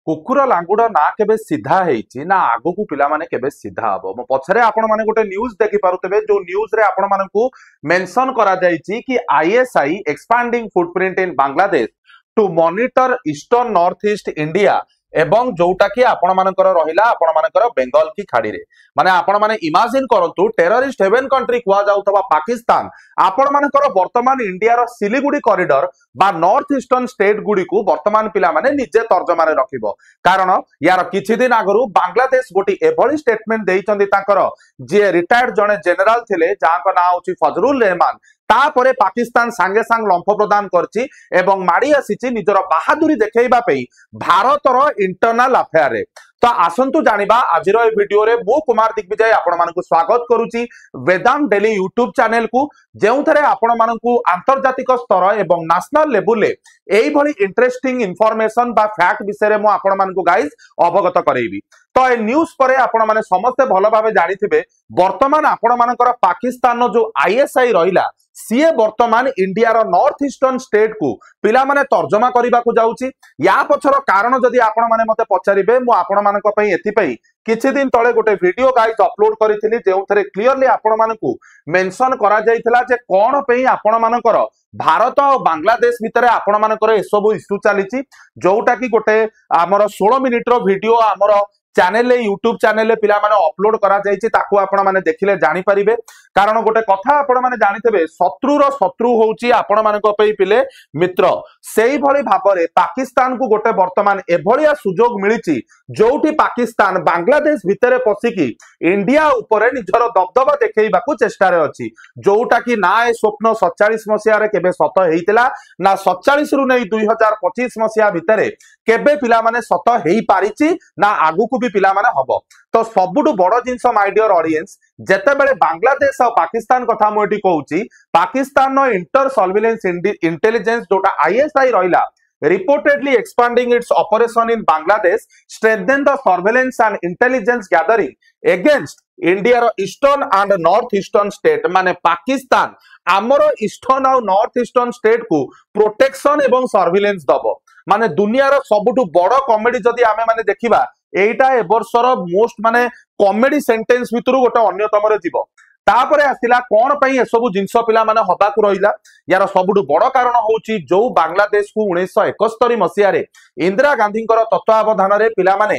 कुकुर लांगुड़ ना केबे सीधा हेइची ना आगो को पिला माने केबे सीधा हबो मो पछरे आपण माने गोटे न्यूज़ देखि पारुतबे जो न्यूज़ रे आपण मानकू मेंशन करा जायची कि ISI expanding footprint in Bangladesh to monitor eastern north east India एवं जोटा कि आपण मानकर रहिला आपण मानकर बेंगल की खाड़ी रे माने आपण माने इमेजिन करंतु टेररिस्ट हेवन कंट्री कुआ जाउतबा पाकिस्तान आपण मानकर वर्तमान इंडिया रो सिलीगुड़ी कॉरिडोर बा नॉर्थ ईस्टर्न स्टेट गुडी को वर्तमान पिला माने निजे तर्जमा रे रखिबो कारण यार किछि दिन आगरु बांग्लादेश गोटी एभली स्टेटमेंट देइचंदी तांकर जे रिटायर्ड जने जनरल थिले जांको ना होची फजरुल रहमान तापरे पाकिस्तान सांगे सांग लंफ प्रदान करछि एवं माड़ी आसीछि निजर बहादुरी देखैबा पई भारतर इंटरनल अफेयर रे तो आसंतु जानिबा आजिर ए वीडियो रे मो कुमार दिग्विजय आपण मानकु स्वागत करूची वेदांत डेली यूट्यूब चैनल को जेउथरे आपण मानकु आंतरजातिक स्तर एवं नेशनल लेवल ले एई भली इंटरेस्टिंग इंफॉर्मेशन बा फैक्ट विषय रे मो आपण मानकु गाइस अवगत करैबी तो ए न्यूज़ परे आपण माने समस्त भलो भाबे जानिथिबे वर्तमान आपण मानकर पाकिस्तान नो जो आईएसआई रहिला सीए वर्तमान इंडिया रो नॉर्थ ईस्टर्न स्टेट को पिला माने तर्जमा करिबा को जाउची या पछर कारण जदी आपण माने मते पचारिबे मो आपण मानक पई एथि पई किछि दिन तळे गोटे वीडियो गाइस अपलोड करिथिली जेउथरे क्लियरली आपण मानकू मेंशन करा जायथिला जे कोन पई आपण मानकर भारत और बांग्लादेश भितर आपण मानकर एसबु इश्यू चलीची जोटा कि गोटे हमर 16 मिनिट रो वीडियो हमर चैनल यूट्यूब चैनल पिला माने अपलोड करा जायछि ताकू आपण माने देखिले जानि परिबे कारण गोटे कथा आपण माने जानिथबे शत्रुर शत्रु होउची आपण मानक पई पिले मित्र सेही भली भाबरे पाकिस्तान को गोटे वर्तमान एभलिया सुजोग मिलिची जोठी पाकिस्तान बांग्लादेश भितरे पसिकी इंडिया उपरे निजर दबदबा देखैबा को चेष्टा रे अछि जोटा कि ना ए स्वप्न 47 मसिया रे केबे सत हेइतिला ना 47 रु नै 2025 मसिया भितरे केबे पिला माने सत हेइ पारिची ना आगु को भी पिला माने हबो तो सबुठु बड़ जिंस माय डियर ऑडियंस जेते बेले बांग्लादेश और पाकिस्तान कथा मोटी कहूची पाकिस्तान नो इंटर सर्विलेंस इंटेलिजेंस जोटा आईएसआई रहिला reportedly expanding its operation in Bangladesh strengthen the surveillance and intelligence gathering against India रो eastern and north eastern state माने पाकिस्तान आमर ईस्टर्न और नॉर्थ ईस्टर्न स्टेट को प्रोटेक्शन एवं सर्विलेंस दबो माने दुनिया रो सबुठु बड़ कॉमेडी जदी आमे माने देखिबा एटा ए वर्षर मोस्ट माने कॉमेडी सेंटेंस भितरु गोटे अन्यतम रे जीवो तापरे आसिला कोन पई ए सब जिंस पिला माने हबा को रहिला यार सबुठु बड़ कारण होउची जो बांग्लादेश को 1971 मसिया रे इंदिरा गांधींकर तत्वावधान रे पिला माने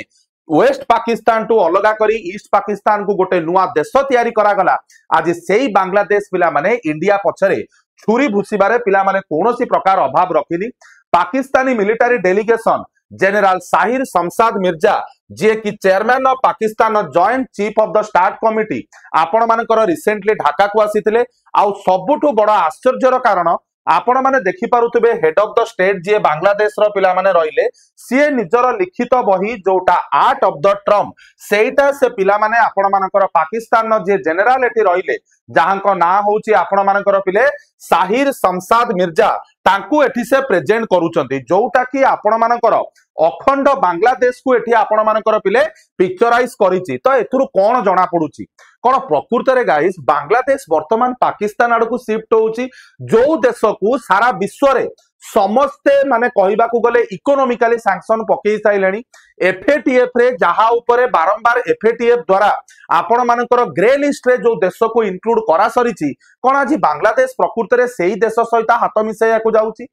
वेस्ट पाकिस्तान टू अलगा करी ईस्ट पाकिस्तान को गोटे नुआ देश तैयारी करा गला आज सेही बांग्लादेश पिला माने इंडिया पछरे छुरी भुसीबारे पिला माने कोनोसी प्रकार अभाव रखिनी Pakistani military delegation general Sahir Shamshad Mirza जे कि chairman of Pakistan joint chief of the start committee आपण मानकर रिसेंटली ढाका को आसीथिले आ सबुठु बड़ आश्चर्यर कारण आपण माने देखि पारुतबे हेड ऑफ द स्टेट जे बांग्लादेश रो पिला माने रहिले सी निजर लिखित बही जोटा आर्ट ऑफ द ट्रम्प सेटा से पिला माने आपण मानकर पाकिस्तान नो जे जनरल एटी रहिले जहांको ना होउची आपण मानकर पिले साहिर शमशाद मिर्जा तांकू एठी से प्रेजेंट करूचंती जोटा कि आपण मानकर अखंड बांग्लादेश को एठी आपण मानकर पिले पिक्चराइज करिछि तो एथुरु कोन जणा पडुची कोन प्रकृत रे गाइस बांग्लादेश वर्तमान पाकिस्तान आड़ को शिफ्ट होउची जो देश को सारा विश्व रे समस्ते माने कहिबा को गले इकोनॉमिकली सैंक्शन पकेई साइलेनी एफएटीएफ रे जहा ऊपर बारंबार एफएटीएफ द्वारा आपण मानकर ग्रे लिस्ट रे जो देश को इंक्लूड करा सरीची कोन आज बांग्लादेश प्रकृत रे सेही देश सहित हाथ मिसेया को जाउची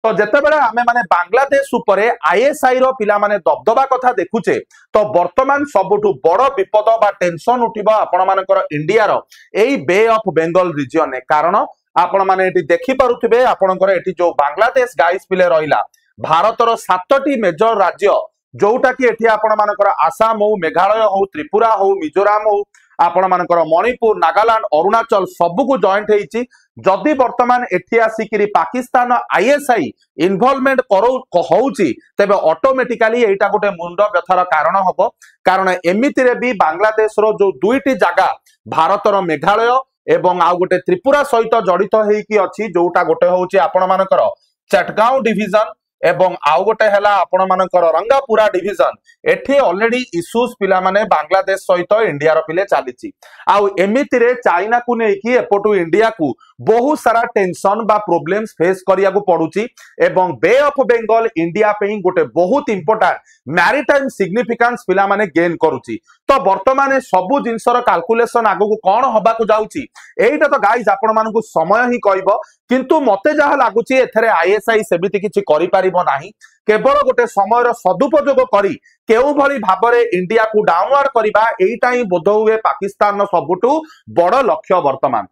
तो जेते बेले आमे माने बांग्लादेश उपरे आईएसआई रो पिला माने दबदबा कथा देखुचे तो वर्तमान सबुठु बड़ विपद बा टेंशन उठिबा आपण मानकर इंडिया रो एई बे ऑफ बेंगल रीजन ने कारण आपण माने एटी देखि पारुथिबे आपणकर एटी जो बांग्लादेश गाइस पिले रहिला भारतर 7टी मेजर राज्य जोटा कि एटी आपण मानकर आसाम हो मेघालय हो त्रिपुरा हो मिजोराम हो आपण मानकर मणिपुर नागालैंड अरुणाचल सबु को जॉइंट हेइची जदि वर्तमान एठी आसिकिरी पाकिस्तान आईएसआई इन्वॉल्वमेंट होउची तबे ऑटोमेटिकली एटा गोटे मुंड व्यथार कारण हबो कारण एमिति रे भी बांग्लादेश रो जो दुईटी जगह भारतर मेघालय एवं आ गोटे त्रिपुरा सहित जड़ित हेकी अछि जोटा गोटे होउची आपण मानकर चटगांव डिवीजन एवं आउ गोटे हैला आपण मानकर रंगापुरा डिवीजन एठी ऑलरेडी इश्यूज पिला माने बांग्लादेश सहित इंडिया रो पिले चलीची आउ एमिति रे चाइना को नेकी एपटू इंडिया को बहुत सारा टेंशन बा प्रॉब्लम्स फेस करिया को पड़ुची एवं बे ऑफ बेंगल इंडिया पे गोटे बहुत इंपोर्टेंट मैरिटाइम सिग्निफिकेंस पिला माने गेन करूची। तो वर्तमान सबु जिनसर कैलकुलेशन आगु को कौन हबा को जाउची एटा तो गाइस आपण मानकु समय ही कहबो, किंतु मते जहा लागुची एथरे आईएसआई सेबिति किछि करि पारिबो नाही। केवल गोटे समय सदुपयोग करी केउ भली भाबरे इंडिया को डाउनवर्ड करिबा एटा ही बोध हुए पाकिस्तान सबुटु बड़ लक्ष्य वर्तमान।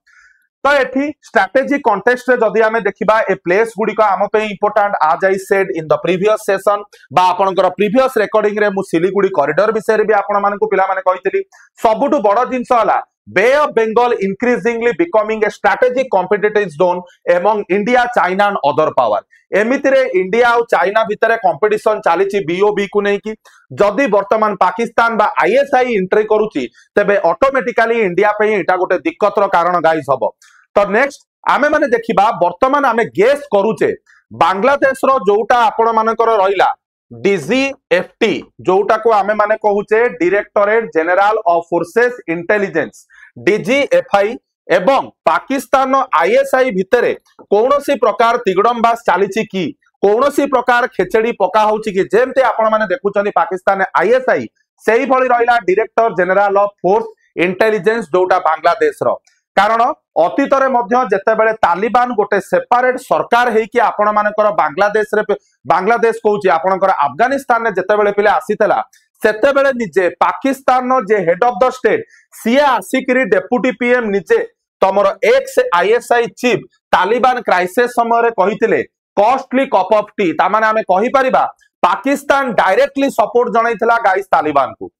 तो एठी स्ट्रैटेजिक कॉन्टेक्स्ट रे जदि आमे देखिबा ए प्लेस गुडी को आम पे इंपोर्टेंट आज I said in the previous session बा आपनकर प्रीवियस रेकॉर्डिंग रे मु सिलीगुडी कॉरिडोर विषय रे भी आपण मानकु पिला माने कहितली सबुटु बड़ जिंस हला bay of Bengal increasingly becoming a strategic competitive zone among India China and other power. एमिति रे इंडिया और चाइना भितर कंपटीशन चली बीओबी को नहीं कि जदि वर्तमान पाकिस्तान बा आईएसआई एंट्री करूची तेबे ऑटोमेटिकली इंडिया पे एटा गोटे दिक्कतर कारण गाइस हबो। तो नेक्स्ट आमे माने देखिबा वर्तमान आमे गेस करूचे बांग्लादेश रो जोटा आपण मानकर रहिला डीजीएफटी जोटा को आमे माने कहूचे directorate general of forces intelligence DGFI एवं पाकिस्तान आईएसआई भितरे कौनसी प्रकार तिगड़मबास चली कि कौनसी प्रकार खेचेड़ी पका होची कि जेमते आपण माने देखुचनी पाकिस्तान आईएसआई सेही भली रहिला director general of force intelligence जोटा बांग्लादेश रो। कारण अतीत रे मध्य जेतेबेले तालिबान गोटे सेपरेट सरकार है कि आपण मानकर बांग्लादेश कहूची आपणकर अफगानिस्तान ने जेतेबेले पिले आसीतला सेतेबेले निजे पाकिस्तान नो जे हेड ऑफ द स्टेट सीए आसिकरी डेप्यूटी पीएम निजे तमरो ex ISI chief Taliban crisis समय रे कहितिले कॉस्टली कप ऑफ टी ता माने हमें कहि परिबा पाकिस्तान डायरेक्टली सपोर्ट जणाइतला गाइस तालिबान को।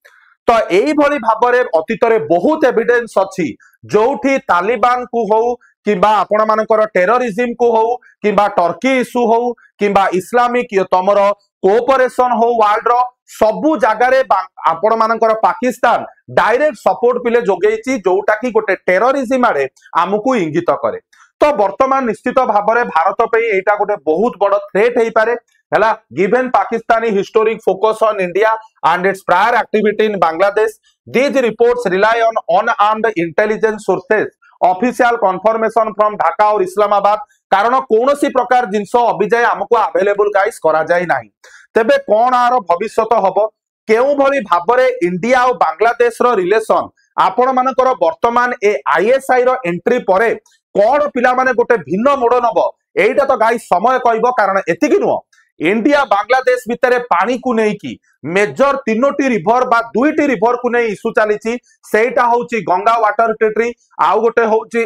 तो एई भली भाबरे अतीत रे बहुत एविडेंस अछि जोठी तालिबान को हो किबा आपण मानकर टेररिज्म को हो किबा टर्की इशू हो किबा इस्लामिक तमर कोऑपरेशन हो वर्ल्ड रो सबु जगह रे आपण मानकर पाकिस्तान डायरेक्ट सपोर्ट पिले जोगेची जोटा कि गोटे टेररिज्म आड़े आमको इंगित करे। तो वर्तमान निश्चित भाबरे भारत पे एटा गोटे बहुत बड़ थ्रेट हेई पारे हला given Pakistani historic focus on India and its prior activity in Bangladesh. These reports rely on unarmed intelligence sources, official confirmation from Dhaka और इस्लामाबाद कारण कौनसी प्रकार जिनस अभिजय आमको अवेलेबल गाइस करा जाय नाही। तेबे कोन आर भविष्यत हबो केउ भली भाबरे इंडिया और बांग्लादेश रो रिलेशन आपण मानकर वर्तमान ए आईएसआई रो एंट्री परे कोन पिला माने गोटे भिन्न मोड़ नबो एटा तो गाइस समय कहबो कारण एतिकी नुह इंडिया बांग्लादेश भितर पानी को नहीं कि मेजर तीनोटी रिभर बा दुईटी रिभर को नहीं इश्यू चली सेटा होची गंगा वाटर टेरिटरी आउ गोटे होची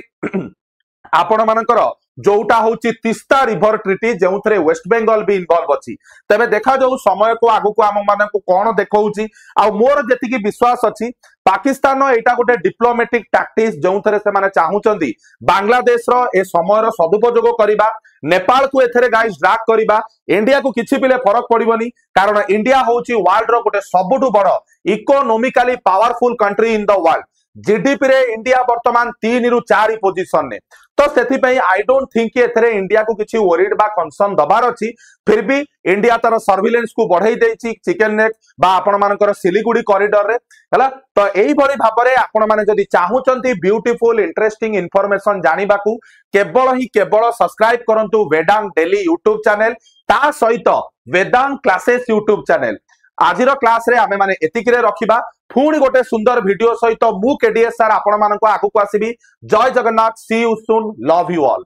आपण मानकर जोटा होची तिस्ता रिभर ट्रिटी जेउथरे वेस्ट बेंगल भी इन्वॉल्व अछि। तबे देखा जाऊ समय को आगु को आम माने को कोन देखौची आ मोर जेतिकी विश्वास अछि पाकिस्तान एटा गोटे डिप्लोमेटिक टैक्टिक्स जोउथरे से माने चाहुचंदी बांग्लादेश रो ए समय रो सदुपयोग करिबा नेपाल को एथरे गाइस ड्रैग करिबा इंडिया को किछि पिले फरक पड़िबनी कारण इंडिया होची वर्ल्ड रो गोटे सबुटु बड़ economically powerful country in the world. GDP रे इंडिया वर्तमान 3 रु 4 पोजीशन ने तो सेथि पई आई डोंट थिंक एथरे इंडिया को किछि वरीड बा कंसर्न दबार अछि। फिर भी इंडिया तार सर्विलेंस को बढ़ाई देछि चिकन नेक बा आपण मानकर सिलीगुडी कॉरिडोर रे हला। तो एई भली भाबरे आपण माने जदि चाहुचंती ब्यूटीफुल इंटरेस्टिंग इंफॉर्मेशन जानिबा को केवल सब्सक्राइब करंतु वेदांत डेली यूट्यूब चैनल ता सहित वेदांत क्लासेस यूट्यूब चैनल। आजिर क्लास रे आमे माने एतिकी रे रखिबा पुणी गोटे सुंदर वीडियो सहित मु केडीएस सर आपण मानको आगु को आसीबी। Jai Jagannath, see you soon, love you all.